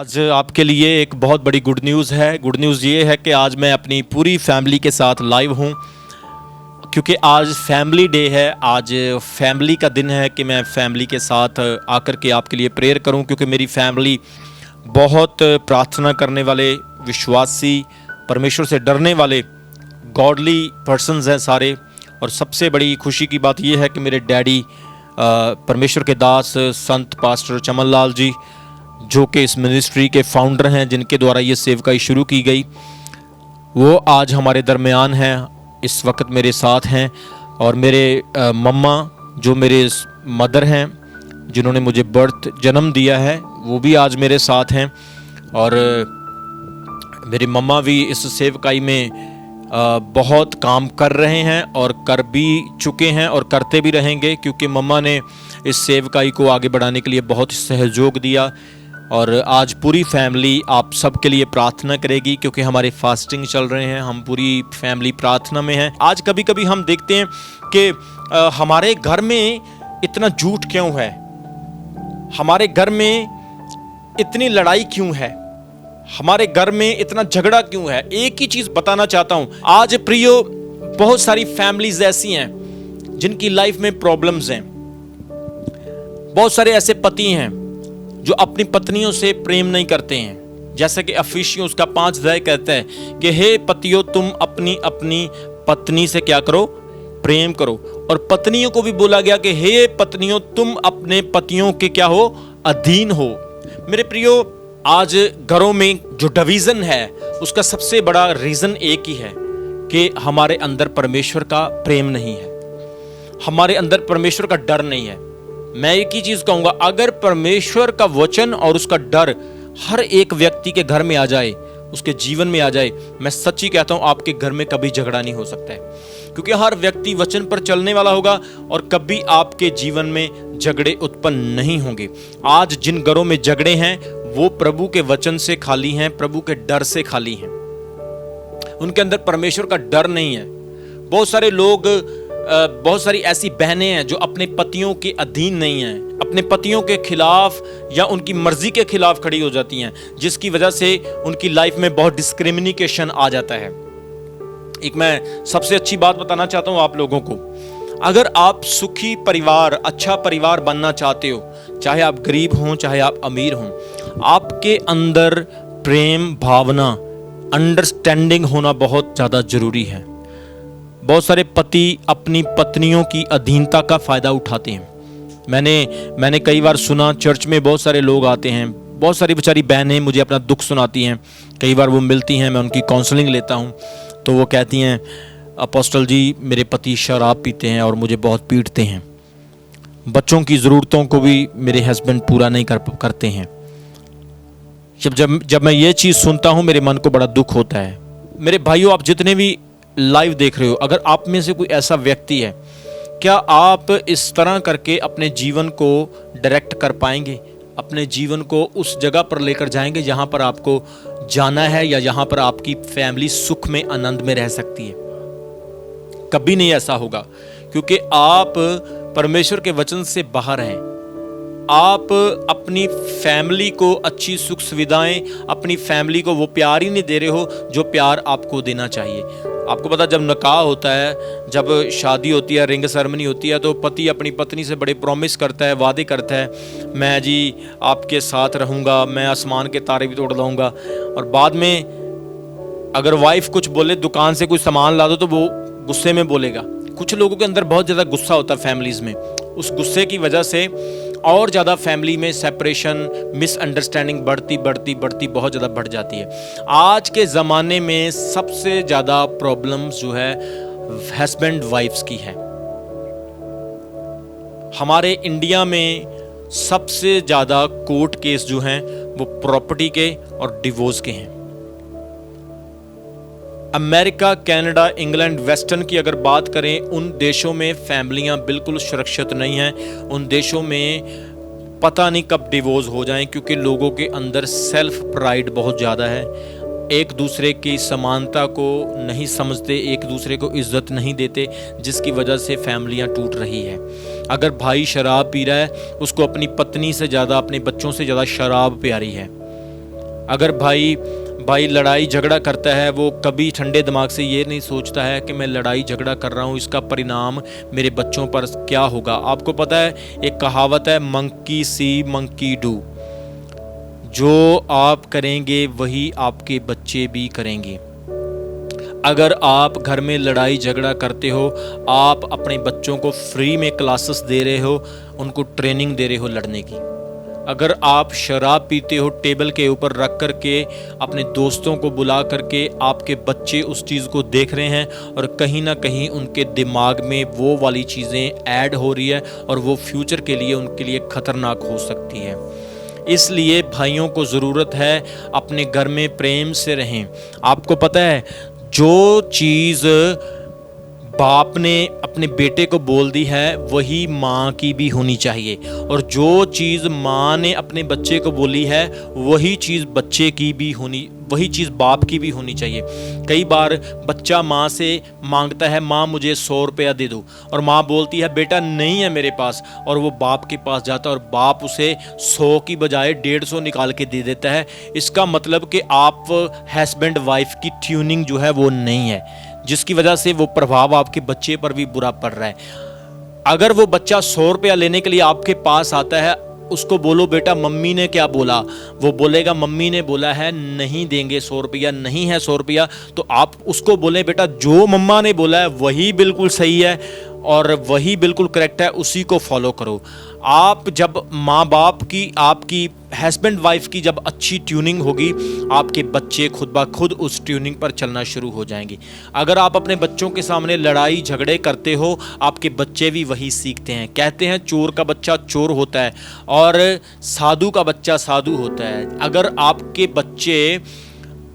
आज आपके लिए एक बहुत बड़ी गुड न्यूज़ है। गुड न्यूज़ ये है कि आज मैं अपनी पूरी फैमिली के साथ लाइव हूँ, क्योंकि आज फैमिली डे है। आज फैमिली का दिन है कि मैं फैमिली के साथ आकर के आपके लिए प्रेयर करूँ, क्योंकि मेरी फैमिली बहुत प्रार्थना करने वाले, विश्वासी, परमेश्वर से डरने वाले गॉडली पर्सन्स हैं सारे। और सबसे बड़ी खुशी की बात यह है कि मेरे डैडी परमेश्वर के दास संत पास्टर चमन लाल जी, जो कि इस मिनिस्ट्री के फाउंडर हैं, जिनके द्वारा ये सेवकाई शुरू की गई, वो आज हमारे दरमियान हैं, इस वक्त मेरे साथ हैं। और मेरे मम्मा जो मेरे मदर हैं, जिन्होंने मुझे जन्म दिया है, वो भी आज मेरे साथ हैं। और मेरी मम्मा भी इस सेवकाई में बहुत काम कर रहे हैं और कर भी चुके हैं और करते भी रहेंगे, क्योंकि मम्मा ने इस सेवकाई को आगे बढ़ाने के लिए बहुत सहयोग दिया। और आज पूरी फैमिली आप सबके लिए प्रार्थना करेगी, क्योंकि हमारे फास्टिंग चल रहे हैं, हम पूरी फैमिली प्रार्थना में हैं। आज कभी कभी हम देखते हैं कि हमारे घर में इतना झूठ क्यों है, हमारे घर में इतनी लड़ाई क्यों है, हमारे घर में इतना झगड़ा क्यों है। एक ही चीज बताना चाहता हूं आज प्रियो, बहुत सारी फैमिलीज ऐसी हैं जिनकी लाइफ में प्रॉब्लम्स हैं। बहुत सारे ऐसे पति हैं जो अपनी पत्नियों से प्रेम नहीं करते हैं, जैसे कि इफिसियों उसका 5 कहता है कि हे पतियों, तुम अपनी अपनी पत्नी से क्या करो, प्रेम करो। और पत्नियों को भी बोला गया कि हे पत्नियों, तुम अपने पतियों के क्या हो, अधीन हो। मेरे प्रियो, आज घरों में जो डिवीजन है उसका सबसे बड़ा रीजन एक ही है कि हमारे अंदर परमेश्वर का प्रेम नहीं है, हमारे अंदर परमेश्वर का डर नहीं है। मैं एक ही चीज कहूंगा, अगर परमेश्वर का वचन और उसका डर हर एक व्यक्ति के घर में आ जाए, उसके जीवन में आ जाए, मैं सच्ची कहता हूं आपके घर में कभी झगड़ा नहीं हो सकता है, क्योंकि हर व्यक्ति वचन पर चलने वाला होगा और कभी आपके जीवन में झगड़े उत्पन्न नहीं होंगे। आज जिन घरों में झगड़े हैं वो प्रभु के वचन से खाली हैं, प्रभु के डर से खाली हैं, उनके अंदर परमेश्वर का डर नहीं है। बहुत सारे लोग, बहुत सारी ऐसी बहनें हैं जो अपने पतियों के अधीन नहीं हैं, अपने पतियों के खिलाफ या उनकी मर्जी के खिलाफ खड़ी हो जाती हैं, जिसकी वजह से उनकी लाइफ में बहुत डिस्क्रिमिनेशन आ जाता है। एक मैं सबसे अच्छी बात बताना चाहता हूं आप लोगों को, अगर आप सुखी परिवार, अच्छा परिवार बनना चाहते हो, चाहे आप गरीब हों चाहे आप अमीर हों, आपके अंदर प्रेम भावना, अंडरस्टैंडिंग होना बहुत ज़्यादा जरूरी है। बहुत सारे पति अपनी पत्नियों की अधीनता का फ़ायदा उठाते हैं। मैंने कई बार सुना, चर्च में बहुत सारे लोग आते हैं, बहुत सारी बेचारी बहनें मुझे अपना दुख सुनाती हैं। कई बार वो मिलती हैं, मैं उनकी काउंसलिंग लेता हूँ, तो वो कहती हैं, अपोस्टल जी, मेरे पति शराब पीते हैं और मुझे बहुत पीटते हैं, बच्चों की ज़रूरतों को भी मेरे हस्बैंड पूरा नहीं करते हैं। जब मैं ये चीज़ सुनता हूँ, मेरे मन को बड़ा दुख होता है। मेरे भाइयों, आप जितने भी लाइव देख रहे हो, अगर आप में से कोई ऐसा व्यक्ति है, क्या आप इस तरह करके अपने जीवन को डायरेक्ट कर पाएंगे, अपने जीवन को उस जगह पर लेकर जाएंगे जहाँ पर आपको जाना है, या जहाँ पर आपकी फैमिली सुख में, आनंद में रह सकती है? कभी नहीं ऐसा होगा, क्योंकि आप परमेश्वर के वचन से बाहर हैं। आप अपनी फैमिली को अच्छी सुख सुविधाएं, अपनी फैमिली को वो प्यार ही नहीं दे रहे हो जो प्यार आपको देना चाहिए। आपको पता, जब निकाह होता है, जब शादी होती है, रिंग सेरेमनी होती है, तो पति अपनी पत्नी से बड़े प्रॉमिस करता है, वादे करता है, मैं जी आपके साथ रहूँगा, मैं आसमान के तारे भी तोड़ लाऊंगा। और बाद में अगर वाइफ कुछ बोले, दुकान से कुछ सामान ला दो, तो वो गुस्से में बोलेगा। कुछ लोगों के अंदर बहुत ज़्यादा गुस्सा होता है फैमिलीज़ में, उस गुस्से की वजह से और ज़्यादा फैमिली में सेपरेशन, मिसअंडरस्टैंडिंग बढ़ती बहुत ज़्यादा बढ़ जाती है। आज के ज़माने में सबसे ज़्यादा प्रॉब्लम्स जो है हस्बैंड वाइफ्स की है। हमारे इंडिया में सबसे ज़्यादा कोर्ट केस जो हैं वो प्रॉपर्टी के और डिवोर्स के हैं। अमेरिका, कनाडा, इंग्लैंड, वेस्टर्न की अगर बात करें, उन देशों में फैमिलियां बिल्कुल सुरक्षित नहीं हैं। उन देशों में पता नहीं कब डिवोर्स हो जाएं, क्योंकि लोगों के अंदर सेल्फ प्राइड बहुत ज़्यादा है, एक दूसरे की समानता को नहीं समझते, एक दूसरे को इज्जत नहीं देते, जिसकी वजह से फैमिलियां टूट रही है। अगर भाई शराब पी रहा है, उसको अपनी पत्नी से ज़्यादा, अपने बच्चों से ज़्यादा शराब प्यारी है। अगर भाई भाई लड़ाई झगड़ा करता है, वो कभी ठंडे दिमाग से ये नहीं सोचता है कि मैं लड़ाई झगड़ा कर रहा हूँ, इसका परिणाम मेरे बच्चों पर क्या होगा। आपको पता है एक कहावत है, मंकी सी मंकी डू, जो आप करेंगे वही आपके बच्चे भी करेंगे। अगर आप घर में लड़ाई झगड़ा करते हो, आप अपने बच्चों को फ्री में क्लासेस दे रहे हो, उनको ट्रेनिंग दे रहे हो लड़ने की। अगर आप शराब पीते हो, टेबल के ऊपर रख करके अपने दोस्तों को बुला करके आपके बच्चे उस चीज़ को देख रहे हैं और कहीं ना कहीं उनके दिमाग में वो वाली चीज़ें ऐड हो रही है और वो फ्यूचर के लिए उनके लिए ख़तरनाक हो सकती है। इसलिए भाइयों को ज़रूरत है अपने घर में प्रेम से रहें। आपको पता है जो चीज़ बाप ने अपने बेटे को बोल दी है वही माँ की भी होनी चाहिए, और जो चीज़ माँ ने अपने बच्चे को बोली है वही चीज़ बच्चे की भी होनी, वही चीज़ बाप की भी होनी चाहिए। कई बार बच्चा माँ से मांगता है, माँ मुझे 100 रुपया दे दो, और माँ बोलती है बेटा नहीं है मेरे पास, और वो बाप के पास जाता है और बाप उसे 100 की बजाय 150 निकाल के दे देता है। इसका मतलब कि आप हस्बैंड वाइफ की ट्यूनिंग जो है वो नहीं है, जिसकी वजह से वो प्रभाव आपके बच्चे पर भी बुरा पड़ रहा है। अगर वो बच्चा 100 रुपया लेने के लिए आपके पास आता है, उसको बोलो बेटा मम्मी ने क्या बोला, वो बोलेगा मम्मी ने बोला है नहीं देंगे 100 रुपया, नहीं है 100 रुपया, तो आप उसको बोले बेटा जो मम्मा ने बोला है वही बिल्कुल सही है और वही बिल्कुल करेक्ट है, उसी को फॉलो करो। आप जब माँ बाप की, आपकी हस्बैंड वाइफ की जब अच्छी ट्यूनिंग होगी, आपके बच्चे खुद ब खुद उस ट्यूनिंग पर चलना शुरू हो जाएंगे। अगर आप अपने बच्चों के सामने लड़ाई झगड़े करते हो, आपके बच्चे भी वही सीखते हैं। कहते हैं चोर का बच्चा चोर होता है और साधु का बच्चा साधु होता है। अगर आपके बच्चे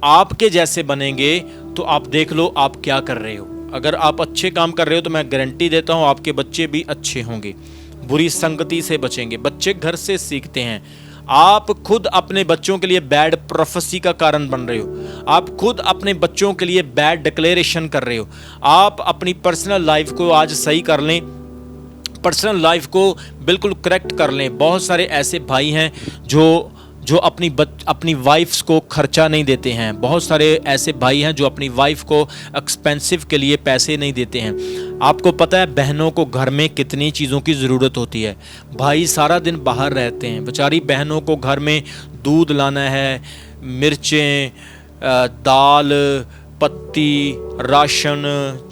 आपके जैसे बनेंगे तो आप देख लो आप क्या कर रहे हो। अगर आप अच्छे काम कर रहे हो तो मैं गारंटी देता हूँ आपके बच्चे भी अच्छे होंगे, बुरी संगति से बचेंगे। बच्चे घर से सीखते हैं। आप खुद अपने बच्चों के लिए बैड प्रोफेसी का कारण बन रहे हो, आप खुद अपने बच्चों के लिए बैड डिक्लेरेशन कर रहे हो। आप अपनी पर्सनल लाइफ को आज सही कर लें, पर्सनल लाइफ को बिल्कुल करेक्ट कर लें। बहुत सारे ऐसे भाई हैं जो अपनी वाइफ्स को खर्चा नहीं देते हैं। बहुत सारे ऐसे भाई हैं जो अपनी वाइफ को एक्सपेंसिव के लिए पैसे नहीं देते हैं। आपको पता है बहनों को घर में कितनी चीज़ों की ज़रूरत होती है। भाई सारा दिन बाहर रहते हैं, बेचारी बहनों को घर में दूध लाना है, मिर्चें, दाल, पत्ती, राशन,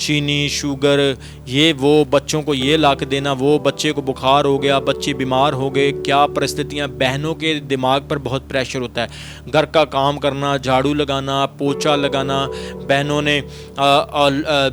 चीनी, शुगर, ये वो, बच्चों को ये ला के देना, वो बच्चे को बुखार हो गया, बच्चे बीमार हो गए, क्या परिस्थितियाँ। बहनों के दिमाग पर बहुत प्रेशर होता है। घर का काम करना, झाड़ू लगाना, पोछा लगाना, बहनों ने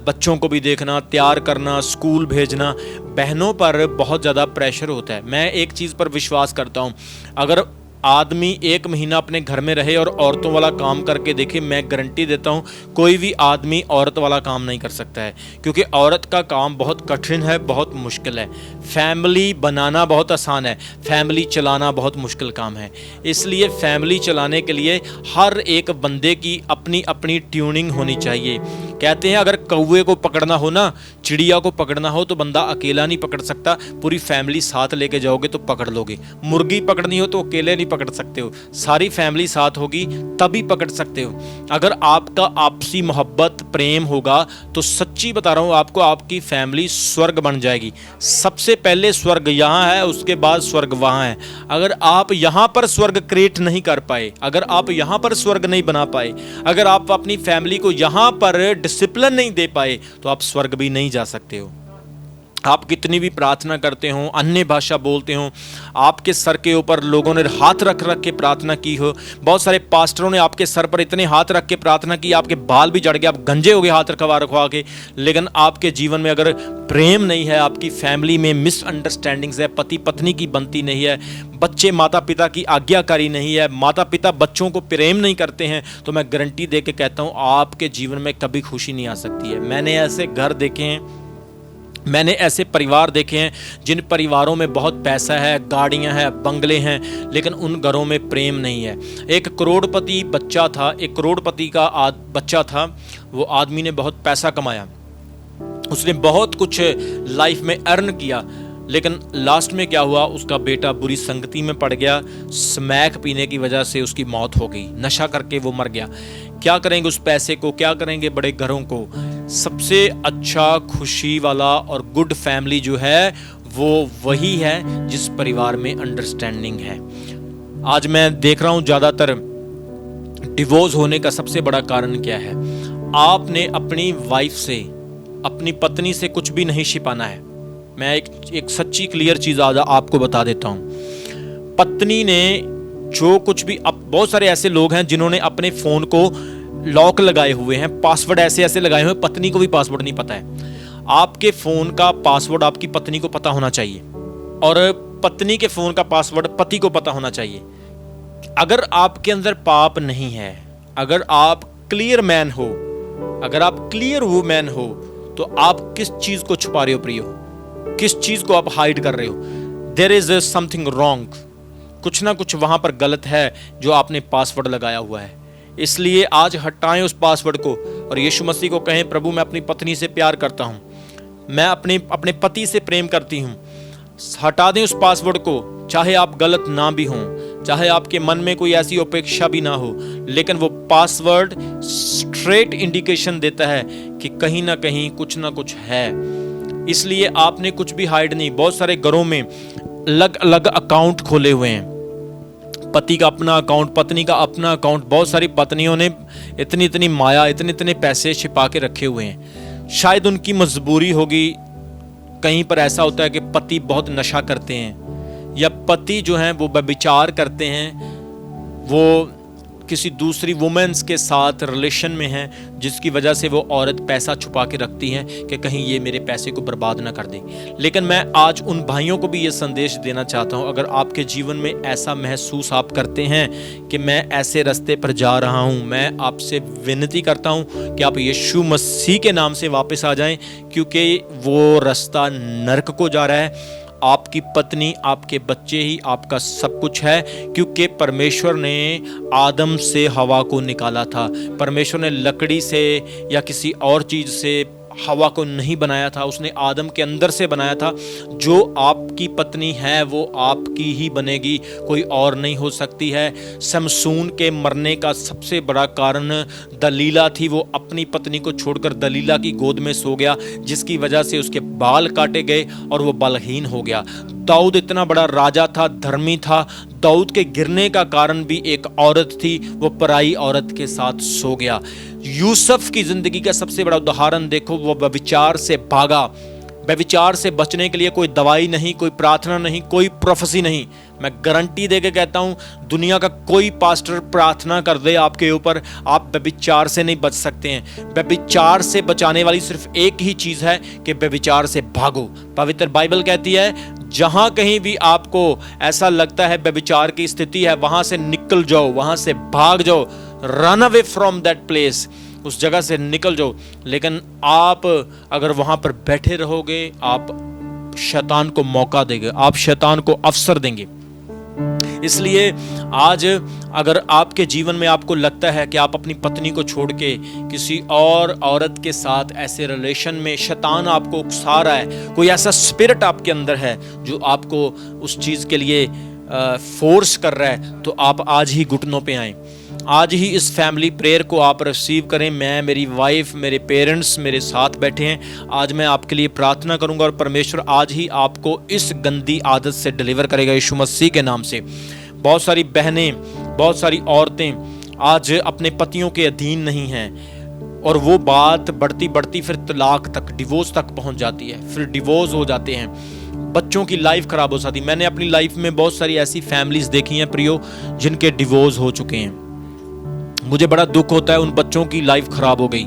बच्चों को भी देखना, तैयार करना, स्कूल भेजना, बहनों पर बहुत ज़्यादा प्रेशर होता है। मैं एक चीज़ पर विश्वास करता हूँ, अगर आदमी 1 महीना अपने घर में रहे और औरतों वाला काम करके देखे, मैं गारंटी देता हूँ कोई भी आदमी औरत वाला काम नहीं कर सकता है, क्योंकि औरत का काम बहुत कठिन है, बहुत मुश्किल है। फैमिली बनाना बहुत आसान है, फैमिली चलाना बहुत मुश्किल काम है। इसलिए फैमिली चलाने के लिए हर एक बंदे की अपनी अपनी ट्यूनिंग होनी चाहिए। कहते हैं अगर कौवे को पकड़ना हो ना, चिड़िया को पकड़ना हो तो बंदा अकेला नहीं पकड़ सकता, पूरी फैमिली साथ लेके जाओगे तो पकड़ लोगे। मुर्गी पकड़नी हो तो अकेले नहीं पकड़ सकते हो, सारी फैमिली साथ होगी तभी पकड़ सकते हो। अगर आपका आपसी मोहब्बत प्रेम होगा तो सच्ची बता रहा हूँ आपको, आपकी फैमिली स्वर्ग बन जाएगी। सबसे पहले स्वर्ग यहाँ है, उसके बाद स्वर्ग वहाँ है। अगर आप यहाँ पर स्वर्ग क्रिएट नहीं कर पाए, अगर आप यहाँ पर स्वर्ग नहीं बना पाए, अगर आप अपनी फैमिली को यहाँ पर डिसिप्लिन नहीं दे पाए, तो आप स्वर्ग भी नहीं जा सकते हो। आप कितनी भी प्रार्थना करते हो, अन्य भाषा बोलते हो, आपके सर के ऊपर लोगों ने हाथ रख रख के प्रार्थना की हो, बहुत सारे पास्टरों ने आपके सर पर इतने हाथ रख के प्रार्थना की, आपके बाल भी झड़ गए, आप गंजे हो गए हाथ रखवा के, लेकिन आपके जीवन में अगर प्रेम नहीं है, आपकी फैमिली में मिसअंडरस्टैंडिंग्स है, पति पत्नी की बनती नहीं है, बच्चे माता पिता की आज्ञाकारी नहीं है, माता पिता बच्चों को प्रेम नहीं करते हैं, तो मैं गारंटी दे के कहता हूँ आपके जीवन में कभी खुशी नहीं आ सकती है। मैंने ऐसे घर देखे हैं, मैंने ऐसे परिवार देखे हैं जिन परिवारों में बहुत पैसा है, गाड़ियां हैं, बंगले हैं, लेकिन उन घरों में प्रेम नहीं है। एक करोड़पति बच्चा था, एक करोड़पति का बच्चा था, वो आदमी ने बहुत पैसा कमाया, उसने बहुत कुछ लाइफ में अर्न किया, लेकिन लास्ट में क्या हुआ, उसका बेटा बुरी संगति में पड़ गया, स्मैक पीने की वजह से उसकी मौत हो गई, नशा करके वो मर गया। क्या करेंगे उस पैसे को, क्या करेंगे बड़े घरों को। सबसे अच्छा खुशी वाला और गुड फैमिली जो है वो वही है जिस परिवार में अंडरस्टैंडिंग है। आज मैं देख रहा हूं ज़्यादातर डिवोर्स होने का सबसे बड़ा कारण क्या है, आपने अपनी वाइफ से, अपनी पत्नी से कुछ भी नहीं छिपाना है। मैं एक सच्ची क्लियर चीज़ आज आपको बता देता हूँ। पत्नी ने जो कुछ भी, अब बहुत सारे ऐसे लोग हैं जिन्होंने अपने फ़ोन को लॉक लगाए हुए हैं, पासवर्ड ऐसे ऐसे लगाए हुए हैं, पत्नी को भी पासवर्ड नहीं पता है। आपके फ़ोन का पासवर्ड आपकी पत्नी को पता होना चाहिए और पत्नी के फ़ोन का पासवर्ड पति को पता होना चाहिए। अगर आपके अंदर पाप नहीं है, अगर आप क्लियर मैन हो, अगर आप क्लियर वुमेन हो, तो आप किस चीज़ को छुपा रहे हो प्रियो, किस चीज़ को आप हाइड कर रहे हो। देयर इज समथिंग रॉन्ग, कुछ ना कुछ वहाँ पर गलत है जो आपने पासवर्ड लगाया हुआ है। इसलिए आज हटाएं उस पासवर्ड को और यीशु मसीह को कहें, प्रभु मैं अपनी पत्नी से प्यार करता हूँ, मैं अपने पति से प्रेम करती हूँ। हटा दें उस पासवर्ड को, चाहे आप गलत ना भी हों, चाहे आपके मन में कोई ऐसी अपेक्षा भी ना हो, लेकिन वो पासवर्ड स्ट्रेट इंडिकेशन देता है कि कहीं ना कहीं कुछ ना कुछ है। इसलिए आपने कुछ भी हाइड नहीं। बहुत सारे घरों में अलग अलग अकाउंट खोले हुए हैं, पति का अपना अकाउंट, पत्नी का अपना अकाउंट। बहुत सारी पत्नियों ने इतनी इतनी माया, इतने इतने पैसे छिपा के रखे हुए हैं। शायद उनकी मजबूरी होगी। कहीं पर ऐसा होता है कि पति बहुत नशा करते हैं या पति जो हैं वो व्यभिचार करते हैं, वो किसी दूसरी वुमेन्स के साथ रिलेशन में हैं, जिसकी वजह से वो औरत पैसा छुपा के रखती हैं कि कहीं ये मेरे पैसे को बर्बाद ना कर दे। लेकिन मैं आज उन भाइयों को भी ये संदेश देना चाहता हूँ, अगर आपके जीवन में ऐसा महसूस आप करते हैं कि मैं ऐसे रास्ते पर जा रहा हूँ, मैं आपसे विनती करता हूँ कि आप यीशु मसीह के नाम से वापस आ जाएं, क्योंकि वो रास्ता नर्क को जा रहा है। आपकी पत्नी, आपके बच्चे ही आपका सब कुछ है, क्योंकि परमेश्वर ने आदम से हवा को निकाला था। परमेश्वर ने लकड़ी से या किसी और चीज़ से हवा को नहीं बनाया था, उसने आदम के अंदर से बनाया था। जो आपकी पत्नी है वो आपकी ही बनेगी, कोई और नहीं हो सकती है। शमसून के मरने का सबसे बड़ा कारण दलीला थी। वो अपनी पत्नी को छोड़कर दलीला की गोद में सो गया, जिसकी वजह से उसके बाल काटे गए और वो बलहीन हो गया। दाऊद इतना बड़ा राजा था, धर्मी था, दाऊद के गिरने का कारण भी एक औरत थी, वो पराई औरत के साथ सो गया। यूसुफ की जिंदगी का सबसे बड़ा उदाहरण देखो, वो व्यभिचार से भागा। व्यभिचार से बचने के लिए कोई दवाई नहीं, कोई प्रार्थना नहीं, कोई प्रोफेसी नहीं। मैं गारंटी देके कहता हूं, दुनिया का कोई पास्टर प्रार्थना कर दे आपके ऊपर, आप व्यभिचार से नहीं बच सकते हैं। व्यभिचार से बचाने वाली सिर्फ एक ही चीज है कि व्यभिचार से भागो। पवित्र बाइबल कहती है, जहां कहीं भी आपको ऐसा लगता है व्यभिचार की स्थिति है, वहां से निकल जाओ, वहां से भाग जाओ। Run away from that place, उस जगह से निकल जाओ। लेकिन आप अगर वहां पर बैठे रहोगे, आप शैतान को मौका देंगे, आप शैतान को अवसर देंगे। इसलिए आज अगर आपके जीवन में आपको लगता है कि आप अपनी पत्नी को छोड़ के किसी और औरत के साथ ऐसे रिलेशन में, शैतान आपको उकसा रहा है, कोई ऐसा स्पिरिट आपके अंदर है जो आपको उस चीज़ के लिए फोर्स कर रहा है, तो आप आज ही घुटनों पे आएं। आज ही इस फैमिली प्रेयर को आप रिसीव करें। मैं, मेरी वाइफ, मेरे पेरेंट्स मेरे साथ बैठे हैं। आज मैं आपके लिए प्रार्थना करूंगा और परमेश्वर आज ही आपको इस गंदी आदत से डिलीवर करेगा यीशु मसीह के नाम से। बहुत सारी बहनें, बहुत सारी औरतें आज अपने पतियों के अधीन नहीं हैं और वो बात बढ़ती बढ़ती फिर तलाक तक, डिवोर्स तक पहुंच जाती है, फिर डिवोर्स हो जाते हैं, बच्चों की लाइफ खराब हो जाती है। मैंने अपनी लाइफ में बहुत सारी ऐसी फैमिलीज देखी हैं प्रियो, जिनके डिवोर्स हो चुके हैं। मुझे बड़ा दुख होता है, उन बच्चों की लाइफ खराब हो गई,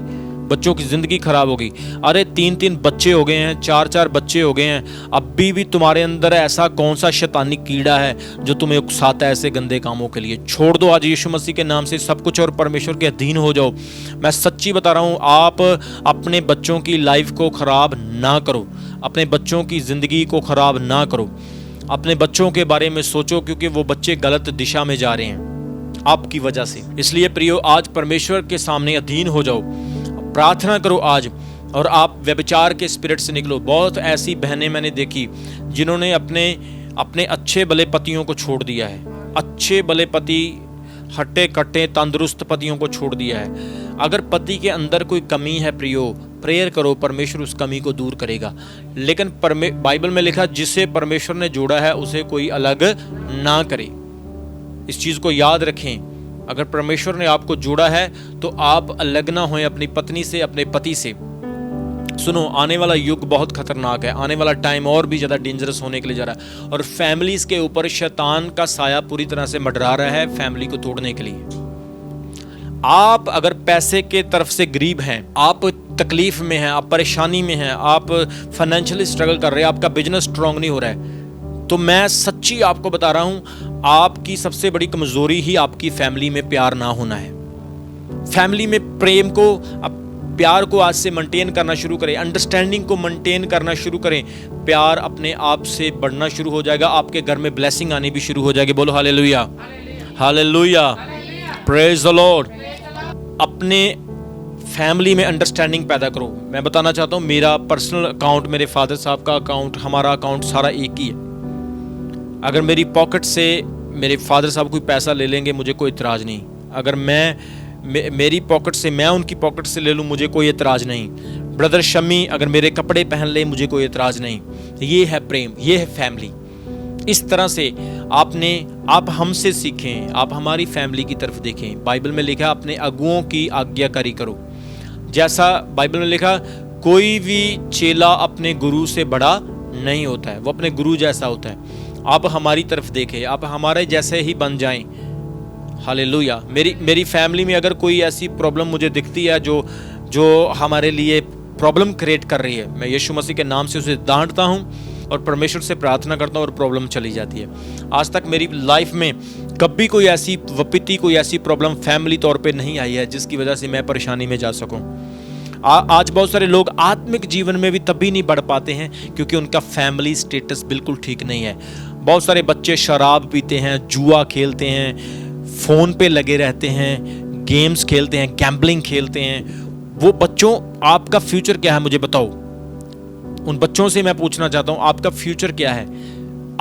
बच्चों की जिंदगी खराब हो गई। अरे 3-3 बच्चे हो गए हैं, 4-4 बच्चे हो गए हैं, अभी भी तुम्हारे अंदर ऐसा कौन सा शैतानी कीड़ा है जो तुम्हें उकसाता है ऐसे गंदे कामों के लिए। छोड़ दो आज यीशु मसीह के नाम से सब कुछ और परमेश्वर के अधीन हो जाओ। मैं सच्ची बता रहा हूँ, आप अपने बच्चों की लाइफ को खराब ना करो, अपने बच्चों की जिंदगी को खराब ना करो। अपने बच्चों के बारे में सोचो, क्योंकि वो बच्चे गलत दिशा में जा रहे हैं आपकी वजह से। इसलिए प्रियो, आज परमेश्वर के सामने अधीन हो जाओ, प्रार्थना करो। आज और आप व्यभिचार के स्पिरिट से निकलो। बहुत ऐसी बहनें मैंने देखी जिन्होंने अपने अच्छे भले पतियों को छोड़ दिया है, अच्छे भले पति, हट्टे कट्टे तंदुरुस्त पतियों को छोड़ दिया है। अगर पति के अंदर कोई कमी है प्रियो, प्रेयर करो, परमेश्वर उस कमी को दूर करेगा। लेकिन बाइबल में लिखा, जिसे परमेश्वर ने जोड़ा है उसे कोई अलग ना करे। इस चीज़ को याद रखें, अगर परमेश्वर ने आपको जोड़ा है तो आप अलग ना होएं अपनी पत्नी से, अपने पति से। सुनो, आने वाला युग बहुत खतरनाक है, आने वाला टाइम और भी ज़्यादा डेंजरस होने के लिए जा रहा है, और फैमिलीज़ के ऊपर शैतान का साया पूरी तरह से मंडरा रहा है फैमिली को तोड़ने के लिए। आप अगर पैसे के तरफ से गरीब हैं, आप तकलीफ में हैं, आप परेशानी में हैं, आप फाइनेंशियली स्ट्रगल कर रहे हैं, आपका बिजनेस स्ट्रांग नहीं हो रहा है, तो मैं सच्ची आपको बता रहा हूं, आपकी सबसे बड़ी कमजोरी ही आपकी फैमिली में प्यार ना होना है। फैमिली में प्रेम को, प्यार को आज से मेंटेन करना शुरू करें, अंडरस्टैंडिंग को मेंटेन करना शुरू करें। प्यार अपने आप से बढ़ना शुरू हो जाएगा, आपके घर में ब्लेसिंग आनी भी शुरू हो जाएगी। बोलो hallelujah, hallelujah, praise the Lord. अपने फैमिली में अंडरस्टैंडिंग पैदा करो। मैं बताना चाहता हूँ, मेरा पर्सनल अकाउंट, मेरे फादर साहब का अकाउंट, हमारा अकाउंट सारा एक ही है। अगर मेरी पॉकेट से मेरे फादर साहब कोई पैसा ले लेंगे, मुझे कोई इतराज़ नहीं। अगर मेरी पॉकेट से मैं उनकी पॉकेट से ले लूँ, मुझे कोई इतराज़ नहीं। ब्रदर शमी अगर मेरे कपड़े पहन ले, मुझे कोई इतराज़ नहीं। ये है प्रेम, ये है फैमिली। इस तरह से आप हमसे सीखें, आप हमारी फैमिली की तरफ देखें। बाइबल में लिखा, अपने अगुओं की आज्ञाकारी करो। जैसा बाइबल में लिखा, कोई भी चेला अपने गुरु से बड़ा नहीं होता है, वो अपने गुरु जैसा होता है। आप हमारी तरफ देखें, आप हमारे जैसे ही बन जाएं। हालेलुया। मेरी फैमिली में अगर कोई ऐसी प्रॉब्लम मुझे दिखती है जो हमारे लिए प्रॉब्लम क्रिएट कर रही है, मैं यीशु मसीह के नाम से उसे डांटता हूँ और परमेश्वर से प्रार्थना करता हूँ और प्रॉब्लम चली जाती है। आज तक मेरी लाइफ में कभी कोई ऐसी विपत्ति, कोई ऐसी प्रॉब्लम फैमिली तौर पे नहीं आई है जिसकी वजह से मैं परेशानी में जा सकूं। आज बहुत सारे लोग आत्मिक जीवन में भी तभी नहीं बढ़ पाते हैं क्योंकि उनका फैमिली स्टेटस बिल्कुल ठीक नहीं है। बहुत सारे बच्चे शराब पीते हैं, जुआ खेलते हैं, फ़ोन पे लगे रहते हैं, गेम्स खेलते हैं, गैम्बलिंग खेलते हैं। वो बच्चों, आपका फ्यूचर क्या है मुझे बताओ। उन बच्चों से मैं पूछना चाहता हूँ, आपका फ्यूचर क्या है?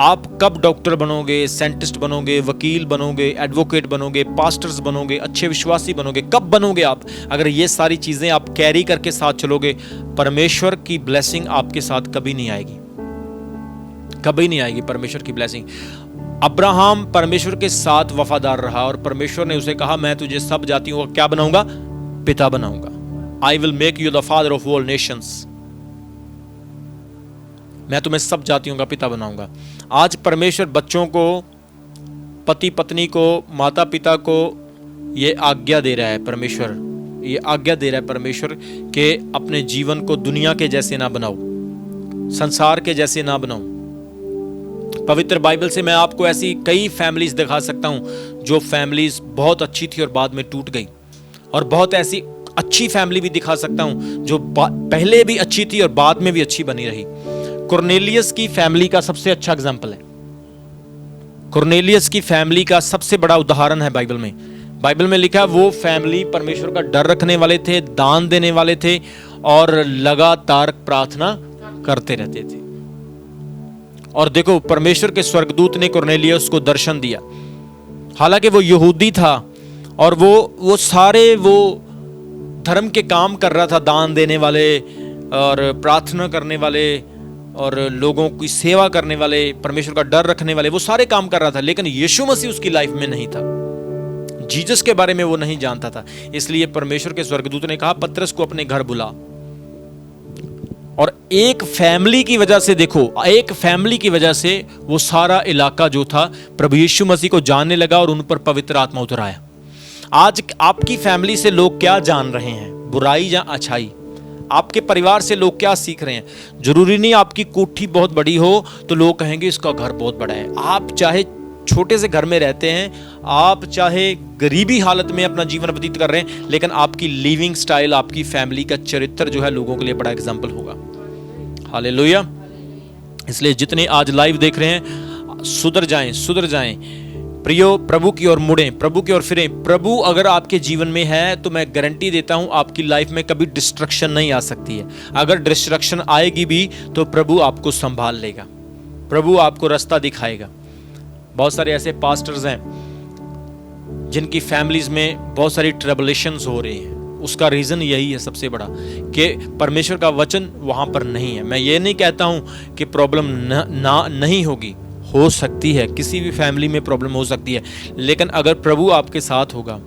आप कब डॉक्टर बनोगे, साइंटिस्ट बनोगे, वकील बनोगे, एडवोकेट बनोगे, पास्टर्स बनोगे, अच्छे विश्वासी बनोगे? कब बनोगे आप? अगर ये सारी चीज़ें आप कैरी करके साथ चलोगे, परमेश्वर की ब्लेसिंग आपके साथ कभी नहीं आएगी, कभी नहीं आएगी परमेश्वर की ब्लेसिंग। अब्राहम परमेश्वर के साथ वफादार रहा और परमेश्वर ने उसे कहा, मैं तुझे सब जातियों का क्या बनाऊंगा? पिता बनाऊंगा। I will make you the father of all Nations. मैं तुम्हें सब जातियों का पिता बनाऊंगा। आज परमेश्वर बच्चों को, पति पत्नी को, माता पिता को ये आज्ञा दे रहा है। परमेश्वर ये आज्ञा दे रहा है परमेश्वर के अपने जीवन को दुनिया के जैसे ना बनाओ, संसार के जैसे ना बनाओ। पवित्र बाइबल से मैं आपको ऐसी कई फैमिलीज दिखा सकता हूं जो फैमिलीज बहुत अच्छी थी और बाद में टूट गई, और बहुत ऐसी अच्छी फैमिली भी दिखा सकता हूं जो पहले भी अच्छी थी और बाद में भी अच्छी बनी रही। कुरनेलियस की फैमिली का सबसे अच्छा एग्जाम्पल है। कुरनेलियस की फैमिली का सबसे बड़ा उदाहरण है बाइबल में। बाइबल में लिखा, वो फैमिली परमेश्वर का डर रखने वाले थे, दान देने वाले थे और लगातार प्रार्थना करते रहते थे। और देखो, परमेश्वर के स्वर्गदूत ने कुरनेलियस को दर्शन दिया। हालांकि वो यहूदी था और वो सारे वो धर्म के काम कर रहा था, दान देने वाले और प्रार्थना करने वाले और लोगों की सेवा करने वाले, परमेश्वर का डर रखने वाले, वो सारे काम कर रहा था। लेकिन यीशु मसीह उसकी लाइफ में नहीं था, जीसस के बारे में वो नहीं जानता था। इसलिए परमेश्वर के स्वर्गदूत ने कहा, पतरस को अपने घर बुला। और एक फैमिली की वजह से, देखो, एक फैमिली की वजह से वो सारा इलाका जो था प्रभु यीशु मसीह को जानने लगा और उन पर पवित्र आत्मा उतर आया। आज आपकी फैमिली से लोग क्या जान रहे हैं, बुराई या अच्छाई? आपके परिवार से लोग क्या सीख रहे हैं? जरूरी नहीं आपकी कोठी बहुत बड़ी हो तो लोग कहेंगे इसका घर बहुत बड़ा है। आप चाहे छोटे से घर में रहते हैं, आप चाहे गरीबी हालत में अपना जीवन व्यतीत कर रहे हैं, लेकिन आपकी लिविंग स्टाइल, आपकी फैमिली का चरित्र जो है लोगों के लिए बड़ा एग्जाम्पल होगा। हालेलुया। इसलिए जितने आज लाइव देख रहे हैं, सुधर जाएं, सुधर जाएं। प्रियो, प्रभु की ओर मुड़ें, प्रभु की ओर फिरें। प्रभु अगर आपके जीवन में है तो मैं गारंटी देता हूं आपकी लाइफ में कभी डिस्ट्रक्शन नहीं आ सकती है। अगर डिस्ट्रक्शन आएगी भी तो प्रभु आपको संभाल लेगा, प्रभु आपको रास्ता दिखाएगा। बहुत सारे ऐसे पास्टर्स हैं जिनकी फैमिलीज में बहुत सारी ट्रबलेशंस हो रही हैं। उसका रीज़न यही है सबसे बड़ा कि परमेश्वर का वचन वहाँ पर नहीं है। मैं ये नहीं कहता हूँ कि प्रॉब्लम नहीं होगी, हो सकती है, किसी भी फैमिली में प्रॉब्लम हो सकती है, लेकिन अगर प्रभु आपके साथ होगा,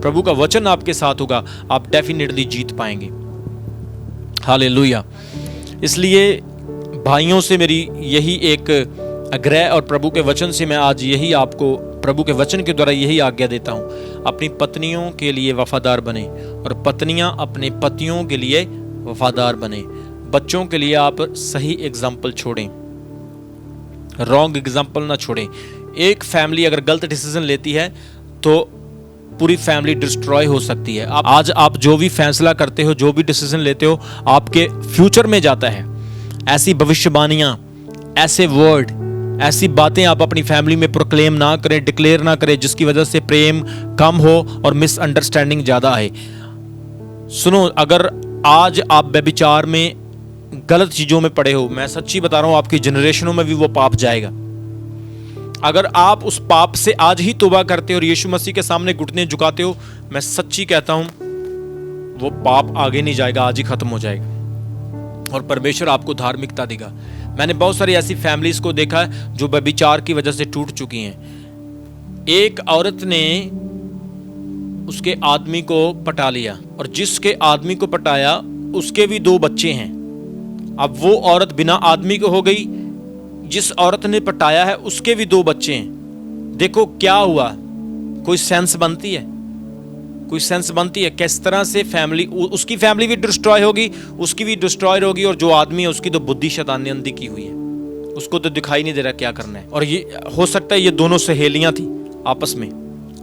प्रभु का वचन आपके साथ होगा, आप डेफिनेटली जीत पाएंगे। हालेलुया। इसलिए भाइयों से मेरी यही एक आग्रह और प्रभु के वचन से मैं आज यही आपको प्रभु के वचन के द्वारा यही आज्ञा देता हूँ, अपनी पत्नियों के लिए वफादार बने और पत्नियां अपने पतियों के लिए वफादार बने। बच्चों के लिए आप सही एग्जाम्पल छोड़ें, रॉन्ग एग्जाम्पल ना छोड़ें। एक फैमिली अगर गलत डिसीजन लेती है तो पूरी फैमिली डिस्ट्रॉय हो सकती है। आज आप जो भी फैसला करते हो, जो भी डिसीजन लेते हो, आपके फ्यूचर में जाता है। ऐसी भविष्यवाणियां, ऐसे वर्ड, ऐसी बातें आप अपनी फैमिली में प्रोक्लेम ना करें, डिक्लेयर ना करें, जिसकी वजह से प्रेम कम हो और मिसअंडरस्टैंडिंग ज्यादा आए। सुनो, अगर आज आप व्यभिचार में, गलत चीजों में पड़े हो, मैं सच्ची बता रहा हूं, आपकी जनरेशनों में भी वो पाप जाएगा। अगर आप उस पाप से आज ही तौबा करते हो और यीशु मसीह के सामने घुटने झुकाते हो, मैं सच्ची कहता हूं वो पाप आगे नहीं जाएगा, आज ही खत्म हो जाएगा और परमेश्वर आपको धार्मिकता देगा। मैंने बहुत सारी ऐसी फैमिलीज को देखा है जो व्यभिचार की वजह से टूट चुकी हैं। एक औरत ने उसके आदमी को पटा लिया और जिसके आदमी को पटाया उसके भी 2 बच्चे हैं। अब वो औरत बिना आदमी को हो गई, जिस औरत ने पटाया है उसके भी 2 बच्चे हैं। देखो क्या हुआ, कोई सेंस बनती है? कोई सेंस बनती है? किस तरह से फैमिली, उसकी फैमिली भी डिस्ट्रॉय होगी, उसकी भी डिस्ट्रॉय होगी, और जो आदमी है उसकी तो बुद्धि शैतानी अंधी की हुई है, उसको तो दिखाई नहीं दे रहा क्या करना है। और ये हो सकता है ये दोनों सहेलियां थी आपस में,